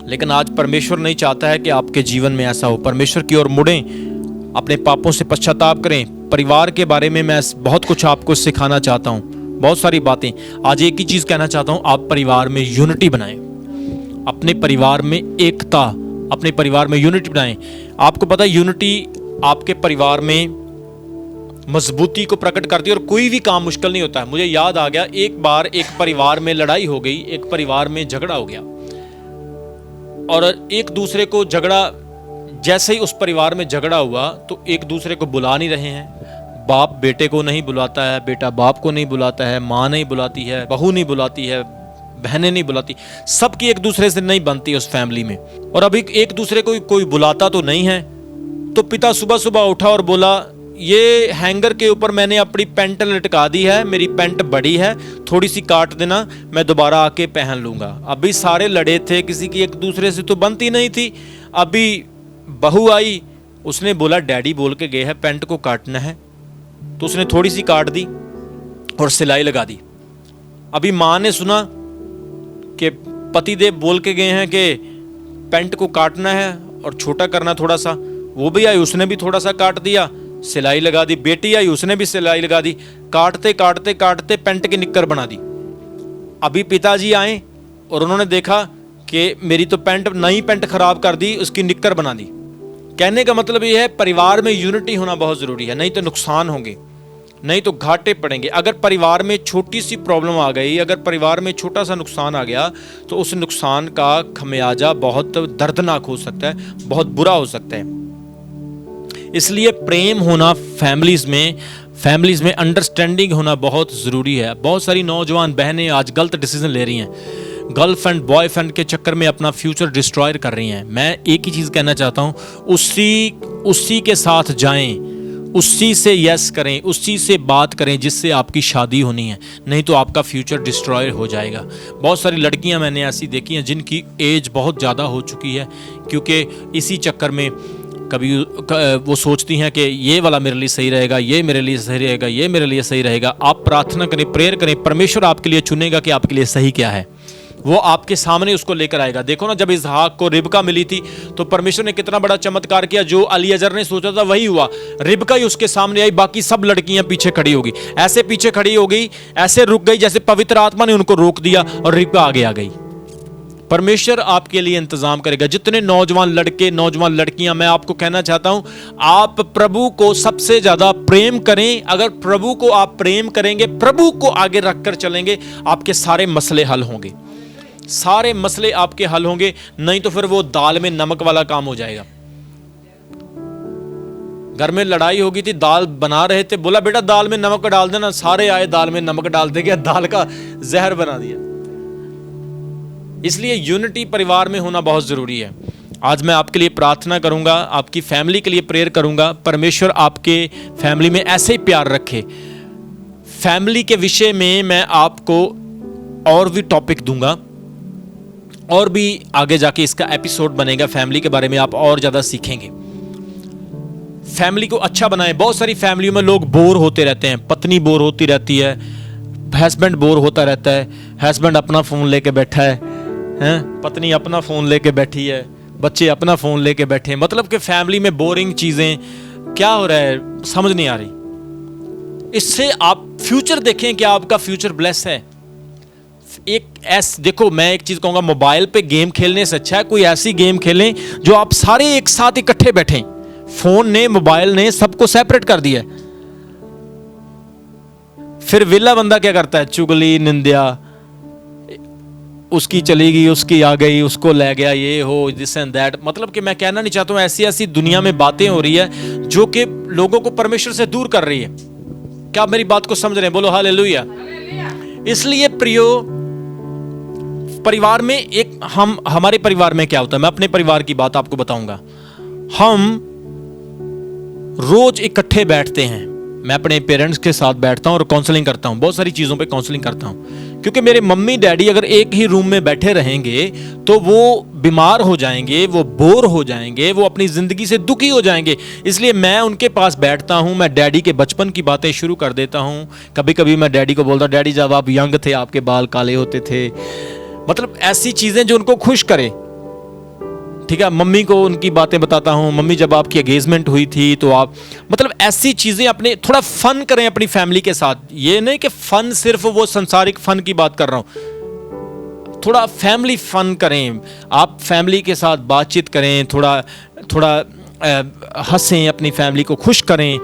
लेकिन आज परमेश्वर नहीं चाहता है कि आपके जीवन में ऐसा हो। परमेश्वर की ओर मुड़ें, अपने पापों से पश्चाताप करें। परिवार के बारे में मैं बहुत कुछ आपको सिखाना चाहता हूँ, बहुत सारी बातें। आज एक ही चीज कहना चाहता हूँ, आप परिवार में यूनिटी बनाएं, अपने परिवार में एकता, अपने परिवार में यूनिटी बनाएं। आपको पता है यूनिटी आपके परिवार में मजबूती को प्रकट करती है और कोई भी काम मुश्किल नहीं होता है। मुझे याद आ गया, एक बार एक परिवार में लड़ाई हो गई, एक परिवार में झगड़ा हो गया और एक दूसरे को झगड़ा, जैसे ही उस परिवार में झगड़ा हुआ तो एक दूसरे को बुला नहीं रहे हैं। बाप बेटे को नहीं बुलाता है, बेटा बाप को नहीं बुलाता है, माँ नहीं बुलाती है, बहू नहीं बुलाती है, बहनें नहीं बुलाती, सबकी एक दूसरे से नहीं बनती उस फैमिली में। और अभी एक दूसरे को कोई बुलाता तो नहीं है, तो पिता सुबह सुबह उठा और बोला, ये हैंगर के ऊपर मैंने अपनी पैंट लटका दी है, मेरी पैंट बड़ी है, थोड़ी सी काट देना, मैं दोबारा आके पहन लूंगा। अभी सारे लड़े थे, किसी की एक दूसरे से तो बनती नहीं थी। अभी बहू आई, उसने बोला डैडी बोल के गए हैं पैंट को काटना है, तो उसने थोड़ी सी काट दी और सिलाई लगा दी। अभी माँ ने सुना कि पतिदेव बोल के गए हैं कि पैंट को काटना है और छोटा करना थोड़ा सा, वो भी आई, उसने भी थोड़ा सा काट दिया, सिलाई लगा दी। बेटी आई, उसने भी सिलाई लगा दी, काटते काटते काटते पैंट की निक्कर बना दी। अभी पिताजी आए और उन्होंने देखा कि मेरी तो पैंट, नई पैंट खराब कर दी, उसकी निक्कर बना दी। कहने का मतलब ये है परिवार में यूनिटी होना बहुत जरूरी है, नहीं तो नुकसान होंगे, नहीं तो घाटे पड़ेंगे। अगर परिवार में छोटी सी प्रॉब्लम आ गई, अगर परिवार में छोटा सा नुकसान आ गया, तो उस नुकसान का खमियाजा बहुत दर्दनाक हो सकता है, बहुत बुरा हो सकता है। इसलिए प्रेम होना फैमिलीज में अंडरस्टैंडिंग होना बहुत ज़रूरी है। बहुत सारी नौजवान बहनें आज गलत डिसीजन ले रही हैं, गर्लफ्रेंड बॉयफ्रेंड के चक्कर में अपना फ्यूचर डिस्ट्रॉय कर रही हैं। मैं एक ही चीज़ कहना चाहता हूँ, उसी के साथ जाएं, उसी से यस करें, उसी से बात करें जिससे आपकी शादी होनी है, नहीं तो आपका फ्यूचर डिस्ट्रॉय हो जाएगा। बहुत सारी लड़कियां मैंने ऐसी देखी हैं जिनकी एज बहुत ज़्यादा हो चुकी है, क्योंकि इसी चक्कर में कभी वो सोचती हैं कि ये वाला मेरे लिए सही रहेगा, ये मेरे लिए सही रहेगा, ये मेरे लिए सही रहेगा। आप प्रार्थना करें, प्रेयर करें, परमेश्वर आपके लिए चुनेगा कि आपके लिए सही क्या है, वो आपके सामने उसको लेकर आएगा। देखो ना, जब इसहाक को रिबका मिली थी तो परमेश्वर ने कितना बड़ा चमत्कार किया, जो अलीअजर ने सोचा था वही हुआ। रिबका ही उसके सामने आई, बाकी सब लड़कियां पीछे खड़ी होगी, ऐसे पीछे खड़ी हो गई, ऐसे रुक गई जैसे पवित्र आत्मा ने उनको रोक दिया और रिबका आगे आ गई। परमेश्वर आपके लिए इंतजाम करेगा। जितने नौजवान लड़के नौजवान लड़कियां, मैं आपको कहना चाहता हूं, आप प्रभु को सबसे ज्यादा प्रेम करें। अगर प्रभु को आप प्रेम करेंगे, प्रभु को आगे रखकर चलेंगे, आपके सारे मसले हल होंगे, सारे मसले आपके हल होंगे। नहीं तो फिर वो दाल में नमक वाला काम हो जाएगा। घर में लड़ाई हो गई थी, दाल बना रहे थे, बोला बेटा दाल में नमक डाल देना, सारे आए दाल में नमक डाल देंगे, दाल का जहर बना दिया। इसलिए यूनिटी परिवार में होना बहुत जरूरी है। आज मैं आपके लिए प्रार्थना करूंगा, आपकी फैमिली के लिए प्रेयर करूंगा। परमेश्वर आपके फैमिली में ऐसे ही प्यार रखे। फैमिली के विषय में मैं आपको और भी टॉपिक दूंगा, और भी आगे जाके इसका एपिसोड बनेगा। फैमिली के बारे में आप और ज्यादा सीखेंगे। फैमिली को अच्छा बनाएं। बहुत सारी फैमिलियों में लोग बोर होते रहते हैं। पत्नी बोर होती रहती है, हस्बैंड बोर होता रहता है, हस्बैंड अपना फोन लेके बैठा है, पत्नी अपना फोन लेके बैठी है, बच्चे अपना फोन लेके बैठे हैं। मतलब कि फैमिली में बोरिंग चीजें, क्या हो रहा है समझ नहीं आ रही। इससे आप फ्यूचर देखें कि आपका फ्यूचर ब्लेस है। देखो, मैं एक चीज कहूंगा, मोबाइल पे गेम खेलने से अच्छा है कोई ऐसी गेम खेलें जो आप सारे एक साथ इकट्ठे बैठें। फोन ने, मोबाइल ने सबको सेपरेट कर दिया। फिर विला बंदा क्या करता है, चुगली निंदा, उसकी चली गई, उसकी आ गई, उसको ले गया, ये हो दिस एंड दैट। मतलब कि मैं कहना नहीं चाहता हूं, ऐसी ऐसी दुनिया में बातें हो रही है जो कि लोगों को परमेश्वर से दूर कर रही है। क्या आप मेरी बात को समझ रहे हैं? बोलो हालेलुया। इसलिए प्रियो, परिवार में एक हमारे परिवार में क्या होता है, मैं अपने परिवार की बात आपको बताऊंगा। हम रोज इकट्ठे बैठते हैं। मैं अपने पेरेंट्स के साथ बैठता हूं और काउंसलिंग करता हूं, बहुत सारी चीजों पे काउंसलिंग करता हूं। क्योंकि मेरे मम्मी डैडी अगर एक ही रूम में बैठे रहेंगे तो वो बीमार हो जाएंगे, वो बोर हो जाएंगे, वो अपनी जिंदगी से दुखी हो जाएंगे। इसलिए मैं उनके पास बैठता हूं, मैं डैडी के बचपन की बातें शुरू कर देता हूं। कभी कभी मैं डैडी को बोलता हूं, डैडी जब आप यंग थे आपके बाल काले होते थे। मतलब ऐसी चीजें जो उनको खुश करे। ठीक है, मम्मी को उनकी बातें बताता हूं, मम्मी जब आपकी एंगेजमेंट हुई थी तो आप, मतलब ऐसी चीजें अपने, थोड़ा फन करें अपनी फैमिली के साथ। ये नहीं कि फन सिर्फ वो संसारिक फन की बात कर रहा हूं, थोड़ा फैमिली फन करें। आप फैमिली के साथ बातचीत करें, थोड़ा हंसें, अपनी फैमिली को खुश करें,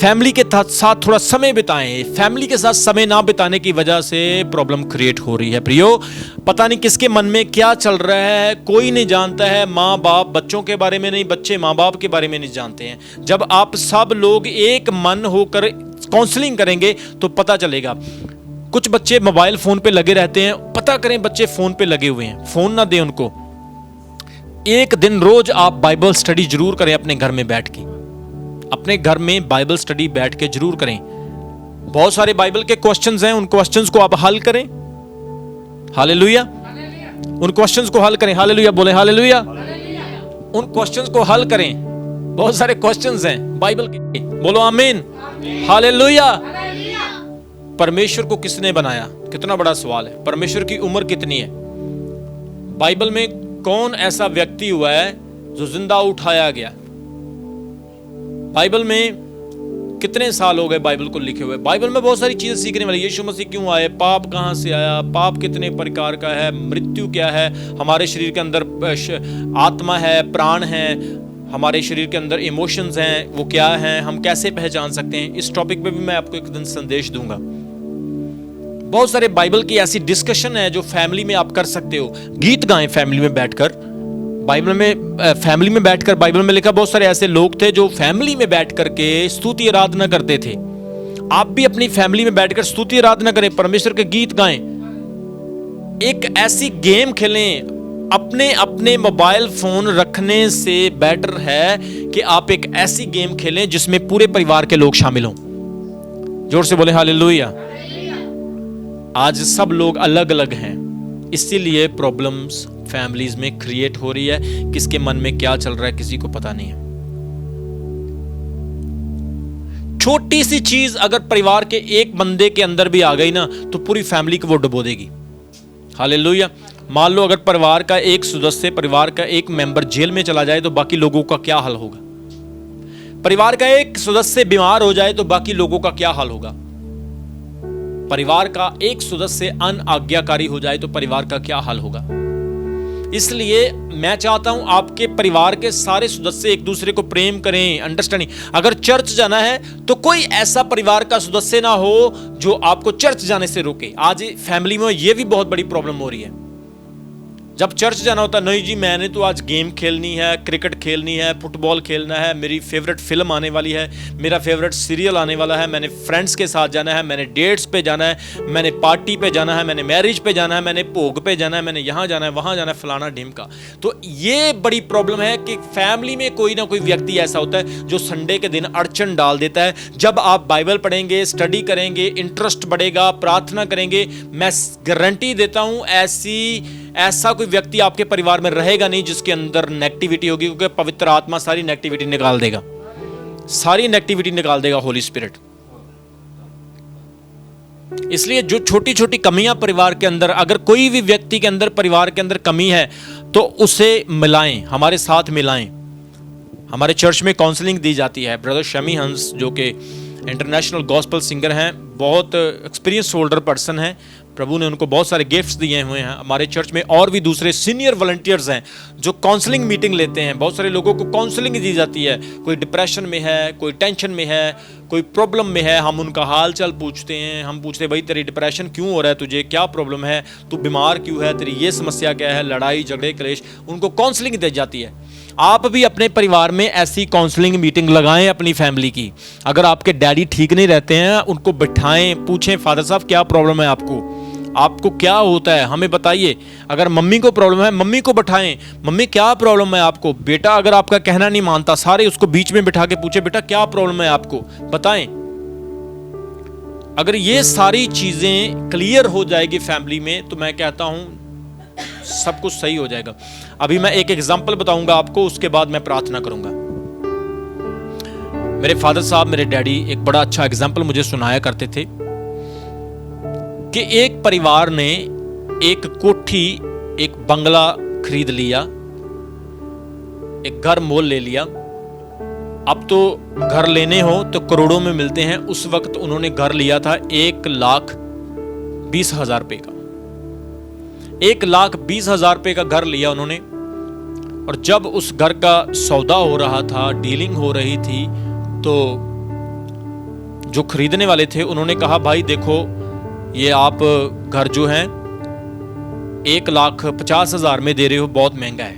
फैमिली के साथ थोड़ा समय बिताएं। फैमिली के साथ समय ना बिताने की वजह से प्रॉब्लम क्रिएट हो रही है। प्रियो, पता नहीं किसके मन में क्या चल रहा है, कोई नहीं जानता है। माँ बाप बच्चों के बारे में नहीं, बच्चे माँ बाप के बारे में नहीं जानते हैं। जब आप सब लोग एक मन होकर काउंसलिंग करेंगे तो पता चलेगा। कुछ बच्चे मोबाइल फोन पे लगे रहते हैं, पता करें बच्चे फोन पे लगे हुए हैं, फोन ना दें उनको। एक दिन रोज आप बाइबल स्टडी जरूर करें अपने घर में बैठ के, अपने घर में बाइबल स्टडी बैठ के जरूर करें। बहुत सारे बाइबल के क्वेश्चंस हैं, उन क्वेश्चंस को आप हल करें। हालेलुया। उन क्वेश्चंस को हल करें। हालेलुया, बोले हालेलुया। उन क्वेश्चंस को हल करें। बहुत सारे क्वेश्चंस हैं बाइबल के, बोलो आमीन। हालेलुया। परमेश्वर को किसने बनाया, कितना बड़ा सवाल है। परमेश्वर की उम्र कितनी है? बाइबल में कौन ऐसा व्यक्ति हुआ है जो जिंदा उठाया गया? बाइबल में कितने साल हो गए बाइबल को लिखे हुए? बाइबल में बहुत सारी चीजें सीखने वाली। यीशु मसीह क्यों आए, पाप कहां से आया, पाप कितने प्रकार का है, मृत्यु क्या है, हमारे शरीर के अंदर आत्मा है, प्राण है, हमारे शरीर के अंदर इमोशंस हैं, वो क्या हैं, हम कैसे पहचान सकते हैं। इस टॉपिक पे भी मैं आपको एक दिन संदेश दूंगा। बहुत सारे बाइबल की ऐसी डिस्कशन है जो फैमिली में आप कर सकते हो। गीत गाएं फैमिली में बैठकर। बाइबल में फैमिली में बैठकर, बाइबल में लिखा बहुत सारे ऐसे लोग थे जो फैमिली में बैठ करके स्तुति आराधना करते थे। आप भी अपनी फैमिली में बैठकर स्तुति आराधना करें, परमेश्वर के गीत गाएं। एक ऐसी गेम खेलें। अपने अपने मोबाइल फोन रखने से बेटर है कि आप एक ऐसी गेम खेलें जिसमें पूरे परिवार के लोग शामिल हों। जोर से बोले हालेलुया। आज सब लोग अलग अलग हैं, इसीलिए प्रॉब्लम्स फैमिलीज में क्रिएट हो रही है। किसके मन में क्या चल रहा है किसी को पता नहीं है। छोटी सी चीज अगर परिवार के एक बंदे के अंदर भी आ गई ना तो पूरी फैमिली को वो डुबो देगी। हालेलुया। मान लो अगर परिवार का एक सदस्य, परिवार का एक मेंबर जेल में चला जाए तो बाकी लोगों का क्या हाल होगा? परिवार का एक सदस्य बीमार हो जाए तो बाकी लोगों का क्या हाल होगा? परिवार का एक सदस्य अनाज्ञाकारी हो जाए तो परिवार का क्या हाल होगा? इसलिए मैं चाहता हूं आपके परिवार के सारे सदस्य एक दूसरे को प्रेम करें, अंडरस्टैंडिंग। अगर चर्च जाना है तो कोई ऐसा परिवार का सदस्य ना हो जो आपको चर्च जाने से रोके। आज फैमिली में ये भी बहुत बड़ी प्रॉब्लम हो रही है। जब चर्च जाना होता है, नहीं जी मैंने तो आज गेम खेलनी है, क्रिकेट खेलनी है, फुटबॉल खेलना है, मेरी फेवरेट फिल्म आने वाली है, मेरा फेवरेट सीरियल आने वाला है, मैंने फ्रेंड्स के साथ जाना है, मैंने डेट्स पे जाना है, मैंने पार्टी पे जाना है, मैंने मैरिज पे जाना है, मैंने भोग पे जाना है, मैंने यहाँ जाना है, वहाँ जाना है, फलाना ढिमका। तो ये बड़ी प्रॉब्लम है कि फैमिली में कोई ना कोई व्यक्ति ऐसा होता है जो संडे के दिन अड़चन डाल देता है। जब आप बाइबल पढ़ेंगे, स्टडी करेंगे, इंटरेस्ट बढ़ेगा, प्रार्थना करेंगे, मैं गारंटी देता हूँ ऐसा कोई व्यक्ति आपके परिवार में रहेगा नहीं जिसके अंदर नेगेटिविटी होगी, क्योंकि पवित्र आत्मा सारी नेगेटिविटी निकाल देगा, सारी नेगेटिविटी निकाल देगा होली स्पिरिट। इसलिए जो छोटी छोटी कमियां परिवार के अंदर, अगर कोई भी व्यक्ति के अंदर परिवार के अंदर कमी है तो उसे मिलाएं, हमारे साथ मिलाएं। हमारे चर्च में काउंसलिंग दी जाती है। ब्रदर शमी हंस जो कि इंटरनेशनल गॉस्पेल सिंगर हैं, बहुत एक्सपीरियंस होल्डर पर्सन हैं, प्रभु ने उनको बहुत सारे गिफ्ट्स दिए हुए हैं। हमारे चर्च में और भी दूसरे सीनियर वॉलंटियर्स हैं जो काउंसलिंग मीटिंग लेते हैं। बहुत सारे लोगों को काउंसलिंग दी जाती है, कोई डिप्रेशन में है, कोई टेंशन में है, कोई प्रॉब्लम में है, हम उनका हाल चाल पूछते हैं। हम पूछते हैं भाई तेरी डिप्रेशन क्यों हो रहा है, तुझे क्या प्रॉब्लम है, तू बीमार क्यों है, तेरी ये समस्या क्या है, लड़ाई झगड़े क्लेश, उनको काउंसलिंग दी जाती है। आप भी अपने परिवार में ऐसी काउंसलिंग मीटिंग लगाएं अपनी फैमिली की। अगर आपके डैडी ठीक नहीं रहते हैं, उनको बिठाएं, पूछें फादर साहब क्या प्रॉब्लम है आपको क्या होता है, हमें बताइए। अगर मम्मी को प्रॉब्लम है, मम्मी को बिठाएं, मम्मी क्या प्रॉब्लम है आपको। बेटा अगर आपका कहना नहीं मानता, सारे उसको बीच में बिठा के पूछे बेटा क्या प्रॉब्लम है आपको, बताएं। अगर ये सारी चीजें क्लियर हो जाएगी फैमिली में तो मैं कहता हूं सब कुछ सही हो जाएगा। अभी मैं एक एग्जांपल बताऊंगा आपको, उसके बाद मैं प्रार्थना करूंगा। मेरे फादर साहब, मेरे डैडी एक बड़ा अच्छा एग्जांपल मुझे सुनाया करते थे कि एक परिवार ने एक कोठी, एक बंगला खरीद लिया, एक घर मोल ले लिया। अब तो घर लेने हो तो करोड़ों में मिलते हैं। उस वक्त उन्होंने घर लिया था 1,20,000 रुपए का। 1,20,000 रुपए का घर लिया उन्होंने। और जब उस घर का सौदा हो रहा था, डीलिंग हो रही थी, तो जो खरीदने वाले थे उन्होंने कहा भाई देखो ये आप घर जो है 1,50,000 में दे रहे हो, बहुत महंगा है,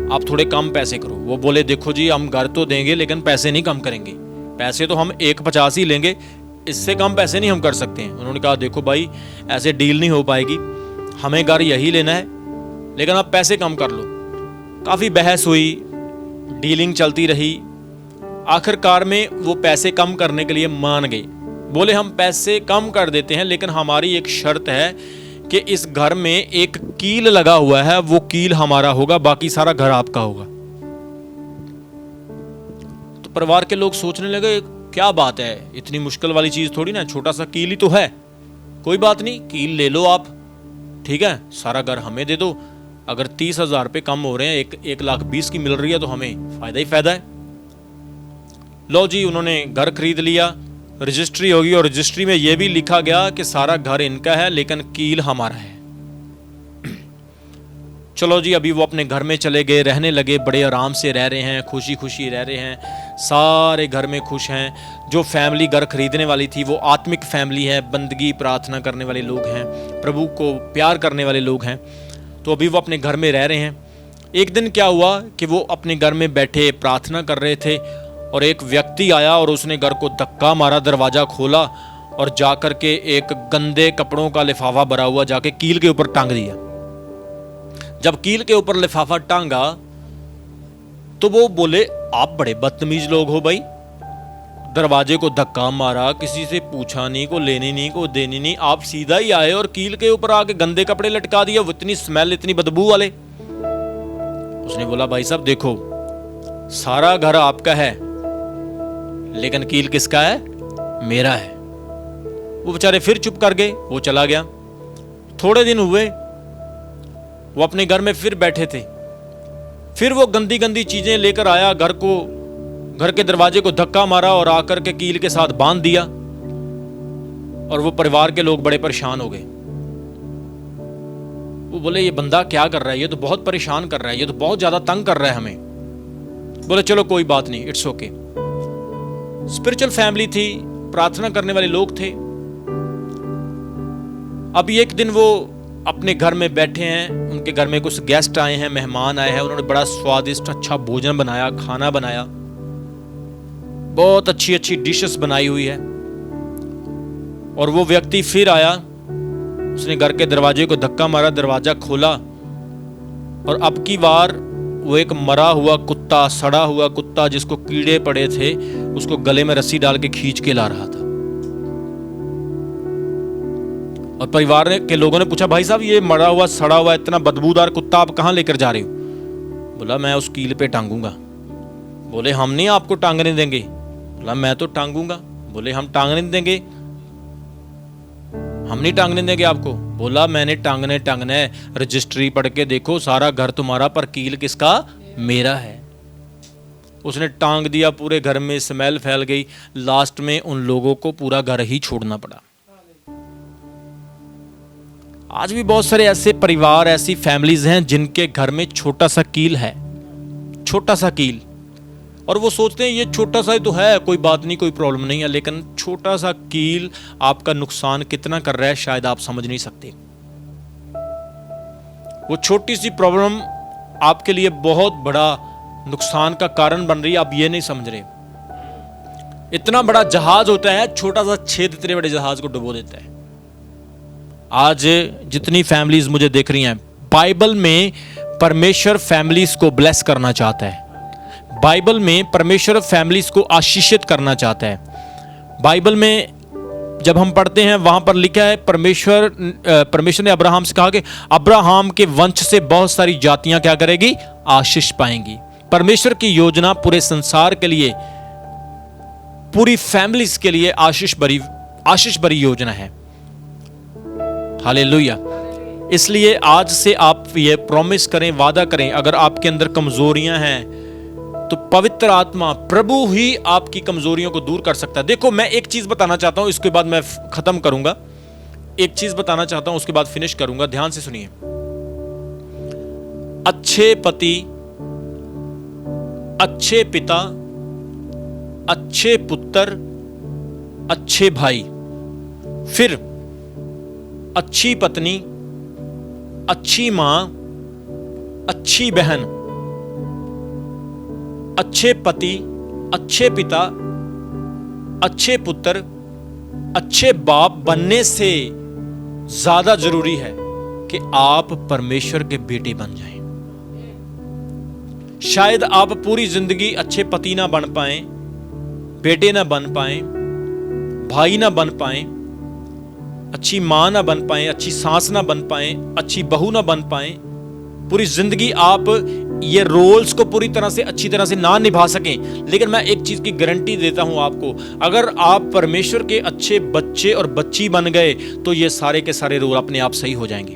आप थोड़े कम पैसे करो। वो बोले देखो जी हम घर तो देंगे लेकिन पैसे नहीं कम करेंगे, पैसे तो हम 1,50 ही लेंगे, इससे कम पैसे नहीं हम कर सकते हैं। उन्होंने कहा देखो भाई ऐसे डील नहीं हो पाएगी, हमें घर यही लेना है लेकिन आप पैसे कम कर लो। काफ़ी बहस हुई, डीलिंग चलती रही, आखिरकार में वो पैसे कम करने के लिए मान गए। बोले हम पैसे कम कर देते हैं लेकिन हमारी एक शर्त है कि इस घर में एक कील लगा हुआ है, वो कील हमारा होगा, बाकी सारा घर आपका होगा। तो परिवार के लोग सोचने लगे क्या बात है, इतनी मुश्किल वाली चीज थोड़ी ना, छोटा सा कील ही तो है, कोई बात नहीं कील ले लो आप, ठीक है, सारा घर हमें दे दो। अगर 30,000 रुपये कम हो रहे हैं, 1,20,000 की मिल रही है तो हमें फायदा ही फायदा है। लो जी उन्होंने घर खरीद लिया, रजिस्ट्री होगी और रजिस्ट्री में यह भी लिखा गया कि सारा घर इनका है लेकिन कील हमारा है। चलो जी अभी वो अपने घर में चले गए, रहने लगे, बड़े आराम से रह रहे हैं, खुशी खुशी रह रहे हैं, सारे घर में खुश हैं। जो फैमिली घर खरीदने वाली थी वो आत्मिक फैमिली है, बंदगी प्रार्थना करने वाले लोग हैं, प्रभु को प्यार करने वाले लोग हैं। तो अभी वो अपने घर में रह रहे हैं। एक दिन क्या हुआ कि वो अपने घर में बैठे प्रार्थना कर रहे थे और एक व्यक्ति आया और उसने घर को धक्का मारा, दरवाज़ा खोला और जाकर के एक गंदे कपड़ों का लिफाफा भरा हुआ जाके कील के ऊपर टांग दिया। जब कील के ऊपर लिफाफा टांगा तो वो बोले आप बड़े बदतमीज लोग हो भाई, दरवाजे को धक्का मारा, किसी से पूछा नहीं, को लेनी नहीं, को देनी नहीं, आप सीधा ही आए और कील के ऊपर आके गंदे कपड़े लटका दिए, वो इतनी स्मेल, इतनी बदबू वाले। उसने बोला भाई साहब देखो सारा घर आपका है लेकिन कील किसका है, मेरा है। वो बेचारे फिर चुप कर गए, वो चला गया। थोड़े दिन हुए वो अपने घर में फिर बैठे थे, फिर वो गंदी गंदी चीजें लेकर आया, घर के दरवाजे को धक्का मारा और आकर के कील के साथ बांध दिया। और वो परिवार के लोग बड़े परेशान हो गए। वो बोले ये बंदा क्या कर रहा है, ये तो बहुत परेशान कर रहा है, ये तो बहुत ज्यादा तंग कर रहा है हमें। बोले चलो कोई बात नहीं, इट्स ओके। स्पिरिचुअल फैमिली थी, प्रार्थना करने वाले लोग थे। अभी एक दिन वो अपने घर में बैठे हैं, उनके घर में कुछ गेस्ट आए हैं, मेहमान आए हैं, उन्होंने बड़ा स्वादिष्ट अच्छा भोजन बनाया, खाना बनाया, बहुत अच्छी अच्छी डिशेस बनाई हुई है। और वो व्यक्ति फिर आया, उसने घर के दरवाजे को धक्का मारा, दरवाजा खोला, और अब की बार वो एक मरा हुआ कुत्ता, सड़ा हुआ कुत्ता जिसको कीड़े पड़े थे, उसको गले में रस्सी डाल के खींच के ला रहा था। और परिवार के लोगों ने पूछा, भाई साहब ये मरा हुआ सड़ा हुआ इतना बदबूदार कुत्ता आप कहां लेकर जा रहे हो? बोला मैं उस कील पे टांगूंगा। बोले हम नहीं आपको टांगने देंगे। बोला मैं तो टांगूंगा। बोले हम टांगने देंगे, हम नहीं टांगने देंगे आपको। बोला मैंने टांगने है, रजिस्ट्री पढ़ के देखो, सारा घर तुम्हारा पर कील किसका? मेरा है। उसने टांग दिया, पूरे घर में स्मेल फैल गई, लास्ट में उन लोगों को पूरा घर ही छोड़ना पड़ा। आज भी बहुत सारे ऐसे परिवार, ऐसी फैमिलीज हैं जिनके घर में छोटा सा कील है, छोटा सा कील, और वो सोचते हैं ये छोटा सा ही तो है, कोई बात नहीं, कोई प्रॉब्लम नहीं है। लेकिन छोटा सा कील आपका नुकसान कितना कर रहा है शायद आप समझ नहीं सकते। वो छोटी सी प्रॉब्लम आपके लिए बहुत बड़ा नुकसान का कारण बन रही है, आप ये नहीं समझ रहे। इतना बड़ा जहाज होता है, छोटा सा छेद इतने बड़े जहाज को डुबो देता है। आज जितनी फैमिलीज मुझे देख रही हैं, बाइबल में परमेश्वर फैमिलीज को ब्लेस करना चाहता है। बाइबल में परमेश्वर फैमिलीज को आशीषित करना चाहता है। बाइबल में जब हम पढ़ते हैं वहां पर लिखा है, परमेश्वर ने अब्राहम से कहा कि अब्राहम के वंश से बहुत सारी जातियां क्या करेगी? आशीष पाएंगी। परमेश्वर की योजना पूरे संसार के लिए, पूरी फैमिलीज के लिए आशीष भरी योजना है। हालेलुया। इसलिए आज से आप ये प्रॉमिस करें, वादा करें, अगर आपके अंदर कमजोरियां हैं तो पवित्र आत्मा, प्रभु ही आपकी कमजोरियों को दूर कर सकता है। देखो मैं एक चीज बताना चाहता हूं, इसके बाद मैं खत्म करूंगा। एक चीज बताना चाहता हूं, उसके बाद फिनिश करूंगा। ध्यान से सुनिए। अच्छे पति, अच्छे पिता, अच्छे पुत्र, अच्छे भाई, फिर अच्छी पत्नी, अच्छी मां, अच्छी बहन, अच्छे पति, अच्छे पिता, अच्छे पुत्र, अच्छे बाप बनने से ज्यादा जरूरी है कि आप परमेश्वर के बेटे बन जाएं। शायद आप पूरी जिंदगी अच्छे पति ना बन पाए, बेटे ना बन पाए, भाई ना बन पाए, अच्छी मां ना बन पाए, अच्छी सास ना बन पाए, अच्छी बहू ना बन पाए। पूरी जिंदगी आप ये रोल्स को पूरी तरह से अच्छी तरह से ना निभा सकें। लेकिन मैं एक चीज की गारंटी देता हूं आपको, अगर आप परमेश्वर के अच्छे बच्चे और बच्ची बन गए तो ये सारे के सारे रोल अपने आप सही हो जाएंगे।